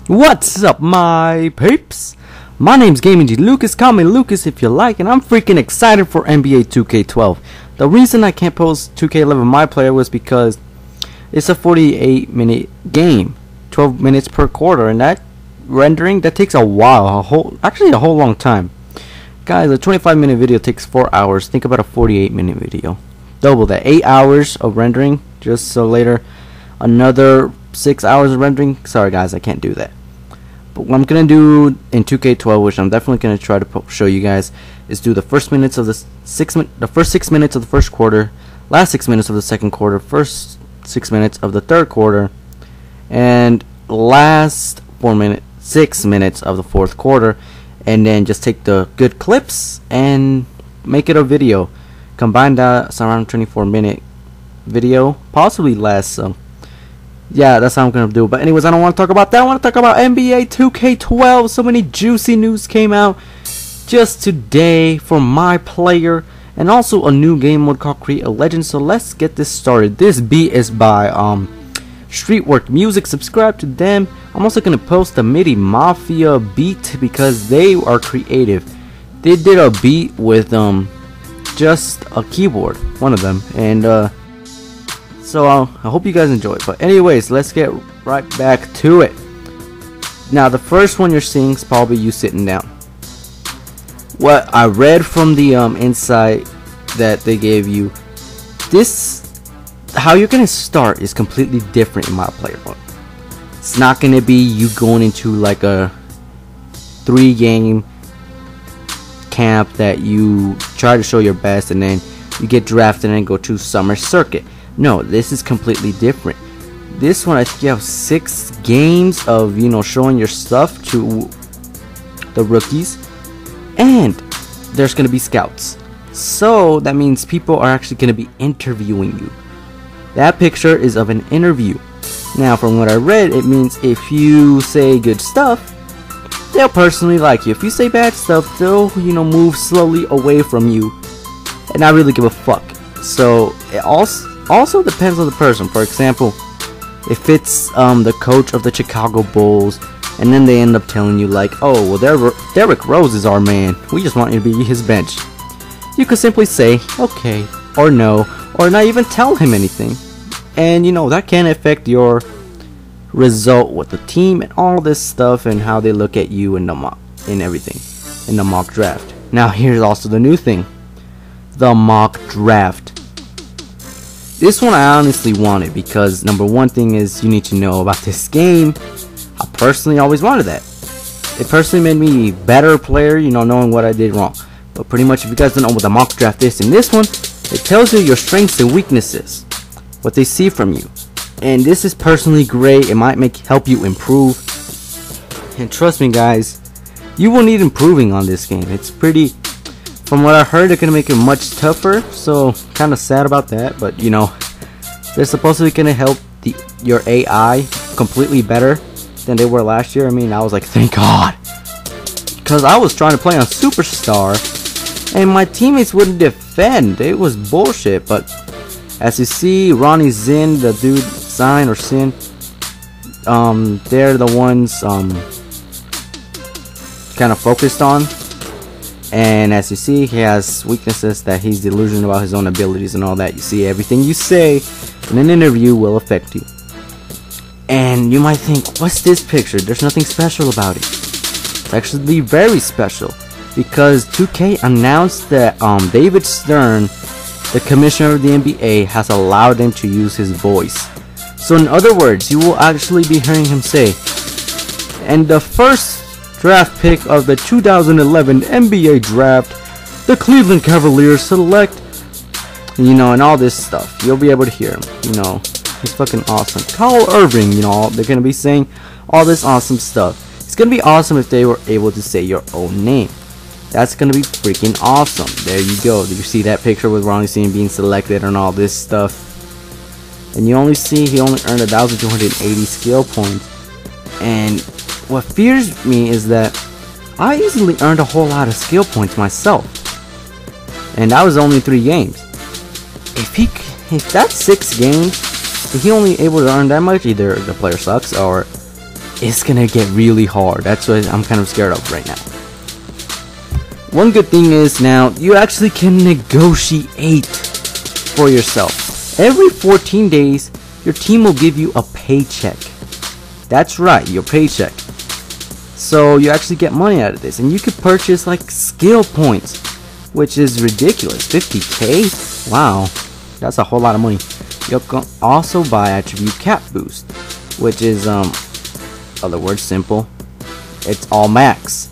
What's up, my peeps? My name's GamingGLucas, call me Lucas if you like, and I'm freaking excited for NBA 2K12. The reason I can't post 2K11 My Player was because it's a 48-minute game, 12 minutes per quarter, and that rendering, that takes a while, actually a whole long time. Guys, a 25-minute video takes 4 hours. Think about a 48-minute video. Double that, 8 hours of rendering, just so later another 6 hours of rendering. Sorry guys, I can't do that. But what I'm gonna do in 2K12, which I'm definitely gonna try to show you guys, is do the first minutes of the first 6 minutes of the first quarter, last 6 minutes of the second quarter, first 6 minutes of the third quarter, and last 6 minutes of the fourth quarter, and then just take the good clips and make it a video. Combine that, it's around 24-minute video, possibly less. So yeah, that's how I'm gonna do it. But anyways, I don't want to talk about that. I want to talk about NBA 2K12. So many juicy news came out just today for My Player, and also a new game mode called Create a Legend. So let's get this started. This beat is by Streetwork Music. Subscribe to them. I'm also gonna post the MIDI Mafia beat because they are creative. They did a beat with just a keyboard, one of them, and so I hope you guys enjoy it. But anyways, let's get right back to it. Now the first one you're seeing is probably you sitting down. What I read from the insight that they gave you, how you're gonna start is completely different in My Player mode. It's not gonna be you going into like a 3-game camp that you try to show your best and then you get drafted and go to summer circuit. No, this is completely different. This one, I think you have 6 games of, showing your stuff to the rookies, and there's gonna be scouts. So that means people are actually gonna be interviewing you. That picture is of an interview. Now, from what I read, it means if you say good stuff, they'll personally like you. If you say bad stuff, they'll, move slowly away from you and not really give a fuck. So it also depends on the person. For example, if it's the coach of the Chicago Bulls, and then they end up telling you like, oh, well, Derrick Rose is our man, we just want you to be his bench, you could simply say okay or no, or not even tell him anything, and that can affect your result with the team and all this stuff, and how they look at you in the mock and everything in the mock draft. Now here's also the new thing, the mock draft. This one I honestly wanted because number one thing is you need to know about this game. I personally always wanted that. It personally made me a better player, knowing what I did wrong. But pretty much, if you guys don't know what the mock draft is, in this one, it tells you your strengths and weaknesses, what they see from you. And this is personally great. It might help you improve. And trust me guys, you will need improving on this game. It's pretty, from what I heard, they're gonna make it much tougher, so kind of sad about that. But they're supposedly gonna help your AI completely better than they were last year. I mean, I was like, thank God, because I was trying to play on Superstar and my teammates wouldn't defend. It was bullshit. But as you see, Ronnie Zinn, the dude, Zine or Sin, they're the ones kind of focused on. And as you see, he has weaknesses that he's delusional about his own abilities and all that. You see, everything you say in an interview will affect you. And you might think, what's this picture? There's nothing special about it. It's actually very special, because 2K announced that David Stern, the commissioner of the NBA, has allowed them to use his voice. So in other words, you will actually be hearing him say, and the first draft pick of the 2011 NBA draft, the Cleveland Cavaliers select, and all this stuff. You'll be able to hear him. He's fucking awesome. Kyle Irving, they're gonna be saying all this awesome stuff. It's gonna be awesome if they were able to say your own name. That's gonna be freaking awesome. There you go. Did you see that picture with Ronnie Zinn being selected and all this stuff? And you only see he only earned 1,280 skill points. And what fears me is that I easily earned a whole lot of skill points myself, and that was only 3 games. If that's 6 games, if he only able to earn that much, either the player sucks or it's gonna get really hard. That's what I'm kind of scared of right now. One good thing is now you actually can negotiate for yourself. Every 14 days, your team will give you a paycheck. That's right, your paycheck. So you actually get money out of this, and you could purchase like skill points, which is ridiculous. 50k? Wow, that's a whole lot of money. You can also buy attribute cap boost, which is other words simple, it's all max.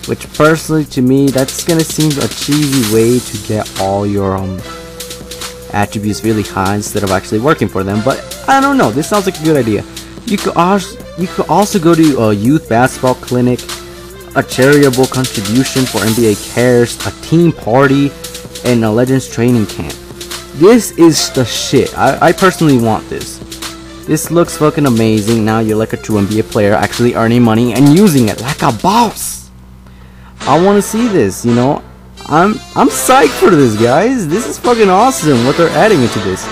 Which personally to me, that's gonna seem a cheesy way to get all your attributes really high instead of actually working for them. But I don't know, this sounds like a good idea. You could also go to a youth basketball clinic, a charitable contribution for NBA Cares, a team party, and a Legends training camp. This is the shit. I personally want this. This looks fucking amazing. Now you're like a true NBA player actually earning money and using it like a boss. I want to see this, you know. I'm psyched for this, guys. This is fucking awesome what they're adding into this.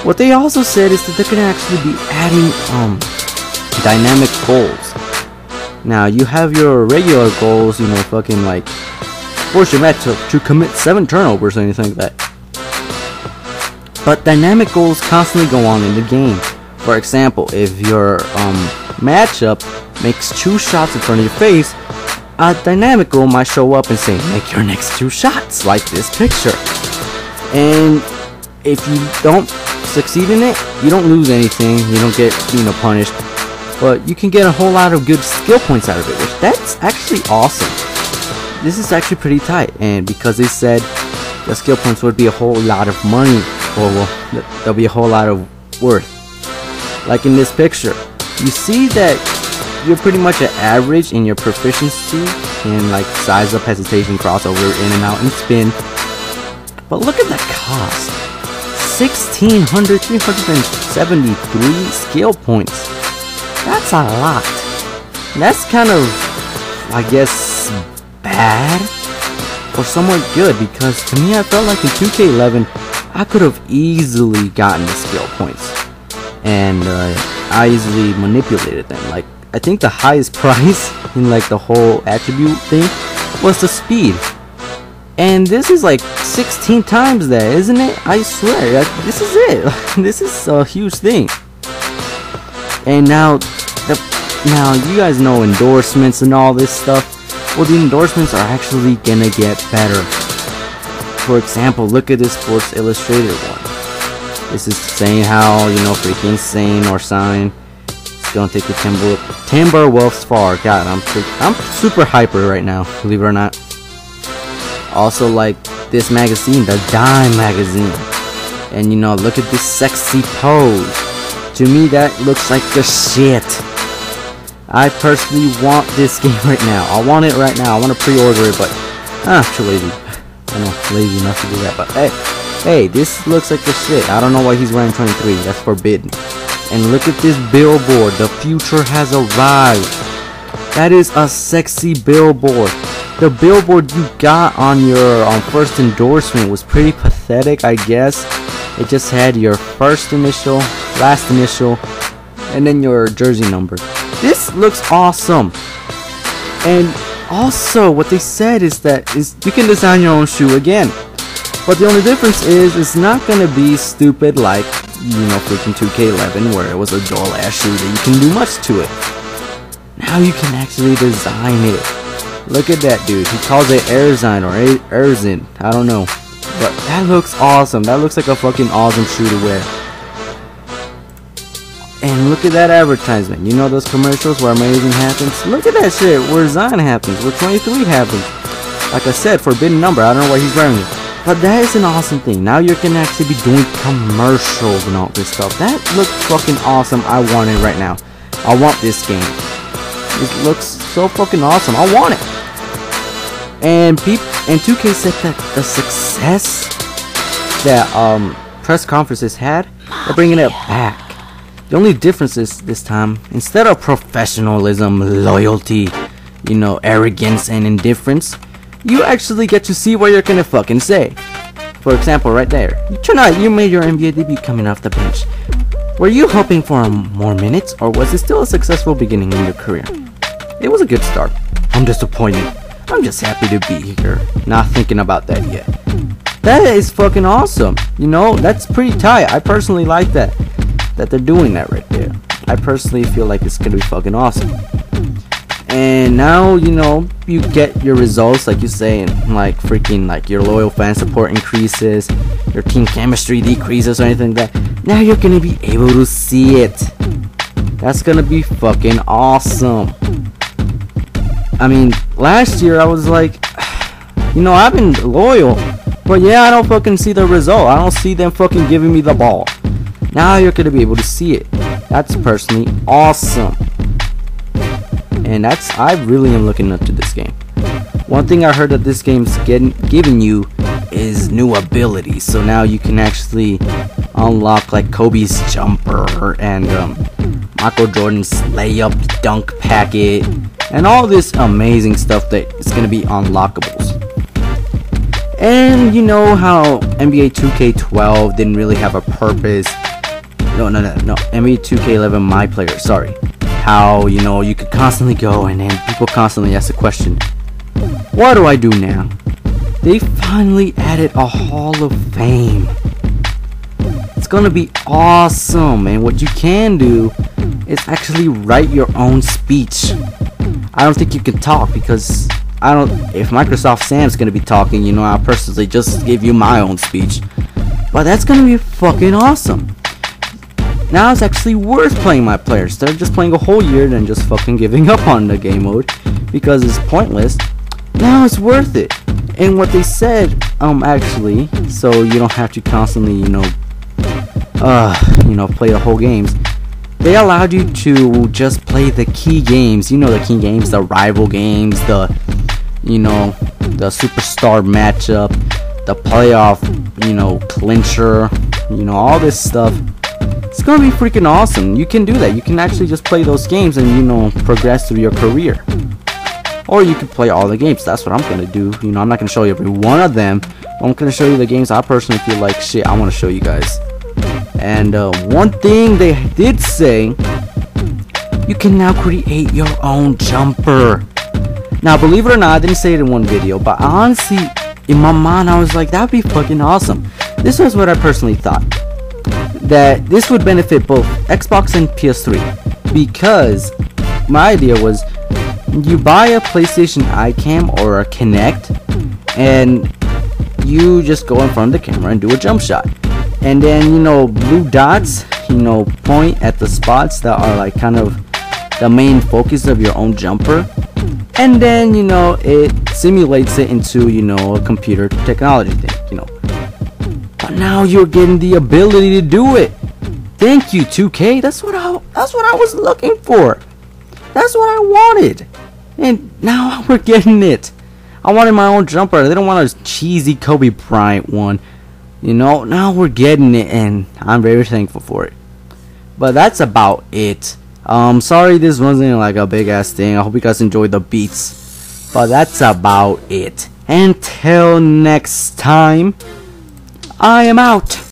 What they also said is that they're gonna actually be adding dynamic goals. Now you have your regular goals, you know, fucking like force your match to commit 7 turnovers or anything like that. But dynamic goals constantly go on in the game. For example, if your matchup makes 2 shots in front of your face, a dynamic goal might show up and say, make your next 2 shots, like this picture. And if you don't succeed in it, you don't lose anything, you don't get, you know, punished, but you can get a whole lot of good skill points out of it, which that's actually awesome. This is actually pretty tight, and because they said the skill points would be a whole lot of money, or well, there'll be a whole lot of worth. Like in this picture, you see that you're pretty much an average in your proficiency in like size up, hesitation, crossover, in and out, and spin. But look at the cost. 373 skill points. That's a lot. That's kind of, I guess, bad or somewhat good, because to me I felt like in 2K11 I could have easily gotten the skill points, and I easily manipulated them. Like I think the highest price in like the whole attribute thing was the speed. And this is like 16 times that, isn't it? I swear, this is it. This is a huge thing. And now you guys know endorsements and all this stuff. Well, the endorsements are actually gonna get better. For example, look at this Sports Illustrated one. This is saying how, you know, freaking sane or sign. It's gonna take the Timberwolves far. God, I'm super hyper right now, believe it or not. Also, like this magazine, the Dime magazine, and you know, look at this sexy pose. To me, that looks like the shit. I personally want this game right now. I want it right now. I want to pre-order it, but too lazy. I know, lazy enough to do that. But hey, this looks like the shit. I don't know why he's wearing 23. That's forbidden. And look at this billboard. The future has arrived. That is a sexy billboard. The billboard you got on your first endorsement was pretty pathetic, I guess. It just had your first initial, last initial, and then your jersey number. This looks awesome. And also, what they said is that you can design your own shoe again. But the only difference is it's not gonna be stupid like, you know, freaking 2K11 where it was a dull ass shoe that you can do much to it. Now you can actually design it. Look at that dude. He calls it Airzine or Airzin. I don't know. But that looks awesome. That looks like a fucking awesome shoe to wear. And look at that advertisement. You know those commercials where amazing happens? Look at that shit where Zion happens. Where 23 happens. Like I said, forbidden number. I don't know why he's wearing it. But that is an awesome thing. Now you can actually be doing commercials and all this stuff. That looks fucking awesome. I want it right now. I want this game. It looks so fucking awesome. I want it. And 2K said that the success that press conferences had, they're bringing it back. The only difference is this time, instead of professionalism, loyalty, you know, arrogance and indifference, you actually get to see what you're gonna fucking say. For example, right there, you made your NBA debut coming off the bench. Were you hoping for more minutes, or was it still a successful beginning in your career? It was a good start. I'm disappointed. I'm just happy to be here. Not thinking about that yet. That is fucking awesome. You know, that's pretty tight. I personally like that they're doing that right there. I personally feel like it's gonna be fucking awesome. And now, you know, you get your results, like you say, and like freaking like your loyal fan support increases, your team chemistry decreases or anything like that. Now you're gonna be able to see it. That's gonna be fucking awesome. I mean, last year I was like, you know, I've been loyal, but yeah, I don't fucking see the result. I don't see them fucking giving me the ball. Now you're gonna be able to see it. That's personally awesome. And I really am looking up to this game. One thing I heard that this game's giving you is new abilities. So now you can actually unlock like Kobe's jumper and Michael Jordan's layup dunk packet and all this amazing stuff that is going to be unlockables. And you know how NBA 2K12 didn't really have a purpose. No. NBA 2K11 My Player, sorry. How, you know, you could constantly go and then people constantly ask the question, what do I do now? They finally added a Hall of Fame. It's gonna be awesome, and what you can do is actually write your own speech. I don't think you can talk because if Microsoft Sam's gonna be talking, you know, I'll personally just give you my own speech. But that's gonna be fucking awesome. Now it's actually worth playing My Player instead of just playing a whole year and just fucking giving up on the game mode because it's pointless. Now it's worth it. And what they said, actually, so you don't have to constantly, play the whole games. They allowed you to just play the key games. You know, the key games, the rival games, the superstar matchup, the playoff, clincher, all this stuff. It's gonna be freaking awesome. You can do that. You can actually just play those games and progress through your career. Or you can play all the games. That's what I'm gonna do. I'm not gonna show you every one of them. I'm gonna show you the games I personally feel like shit I want to show you guys. And one thing they did say, you can now create your own jumper. Now, believe it or not, I didn't say it in one video, but honestly, in my mind, I was like, that'd be fucking awesome. This was what I personally thought. That this would benefit both Xbox and PS3, because my idea was you buy a PlayStation iCam or a Kinect and you just go in front of the camera and do a jump shot, and then blue dots point at the spots that are like kind of the main focus of your own jumper, and then it simulates it into a computer technology thing, But now you're getting the ability to do it. Thank you, 2K. That's what I was looking for. That's what I wanted. And now we're getting it. I wanted my own jumper. They don't want a cheesy Kobe Bryant one. Now we're getting it, and I'm very thankful for it. But that's about it. Sorry this wasn't like a big ass thing. I hope you guys enjoyed the beats. But that's about it. Until next time, I am out.